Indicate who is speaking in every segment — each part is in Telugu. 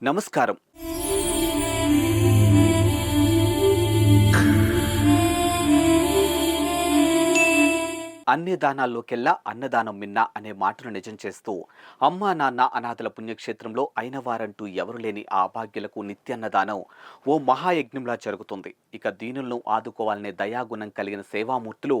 Speaker 1: నమస్కారం. అన్ని దానాల్లోకెల్లా అన్నదానం మిన్న అనే మాటను నిజం చేస్తూ అమ్మా నాన్న అనాథల పుణ్యక్షేత్రంలో అయినవారంటూ ఎవరు లేని ఆ అభాగ్యులకు నిత్యాన్నదానం ఓ మహాయజ్ఞంలా జరుగుతుంది. ఇక దీనులను ఆదుకోవాలనే దయాగుణం కలిగిన సేవామూర్తులు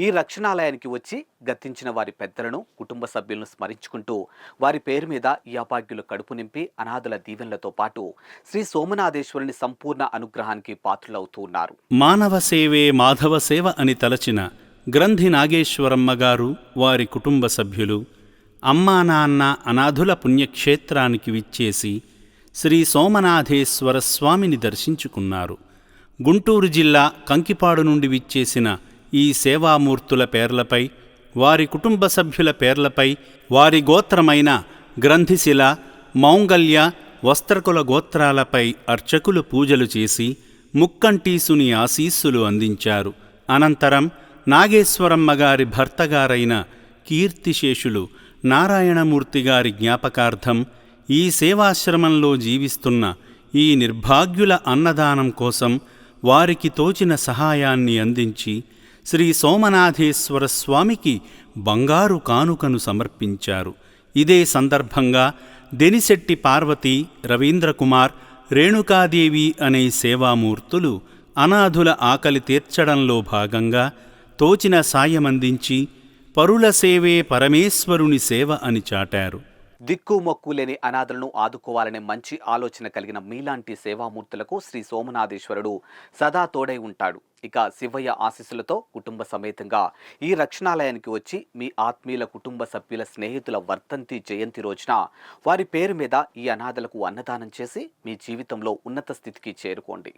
Speaker 1: ఈ రక్షణాలయానికి వచ్చి గతించిన వారి పెద్దలను, కుటుంబ సభ్యులను స్మరించుకుంటూ వారి పేరు మీద ఈ అభాగ్యులు కడుపు నింపి అనాథుల దీవెనలతో పాటు శ్రీ సోమనాథేశ్వరుని సంపూర్ణ అనుగ్రహానికి పాత్రులవుతూ ఉన్నారు.
Speaker 2: మానవ సేవే మాధవ సేవ అని తలచిన గ్రంథి నాగేశ్వరమ్మ గారు, వారి కుటుంబ సభ్యులు అమ్మా నాన్న అనాథుల పుణ్యక్షేత్రానికి విచ్చేసి శ్రీ సోమనాథేశ్వర స్వామిని దర్శించుకున్నారు. గుంటూరు జిల్లా కంకిపాడు నుండి విచ్చేసిన ఈ సేవామూర్తుల పేర్లపై, వారి కుటుంబ సభ్యుల పేర్లపై, వారి గోత్రమైన గ్రంథిశిల, మౌంగల్య, వస్త్రకుల గోత్రాలపై అర్చకులు పూజలు చేసి ముక్కంటీసుని ఆశీస్సులు అందించారు. అనంతరం నాగేశ్వరమ్మగారి భర్తగారైన కీర్తిశేషులు నారాయణమూర్తిగారి జ్ఞాపకార్థం ఈ సేవాశ్రమంలో జీవిస్తున్న ఈ నిర్భాగ్యుల అన్నదానం కోసం వారికి తోచిన సహాయాన్ని అందించి శ్రీ సోమనాథేశ్వర స్వామికి బంగారు కానుకను సమర్పించారు. ఇదే సందర్భంగా దెనిశెట్టి పార్వతి, రవీంద్రకుమార్, రేణుకాదేవి అనే సేవామూర్తులు అనాథుల ఆకలి తీర్చడంలో భాగంగా తోచిన సాయమందించి పరుల సేవే పరమేశ్వరుని సేవ అని చాటారు.
Speaker 1: దిక్కు మొక్కు లేని అనాథలను ఆదుకోవాలనే మంచి ఆలోచన కలిగిన మీలాంటి సేవామూర్తులకు శ్రీ సోమనాథేశ్వరుడు సదా తోడై ఉంటాడు. ఇక శివయ్య ఆశీస్సులతో కుటుంబ సమేతంగా ఈ రక్షణాలయానికి వచ్చి మీ ఆత్మీయుల, కుటుంబ సభ్యుల, స్నేహితుల వర్ధంతి, జయంతి రోజున వారి పేరు మీద ఈ అనాథలకు అన్నదానం చేసి మీ జీవితంలో ఉన్నత స్థితికి చేరుకోండి.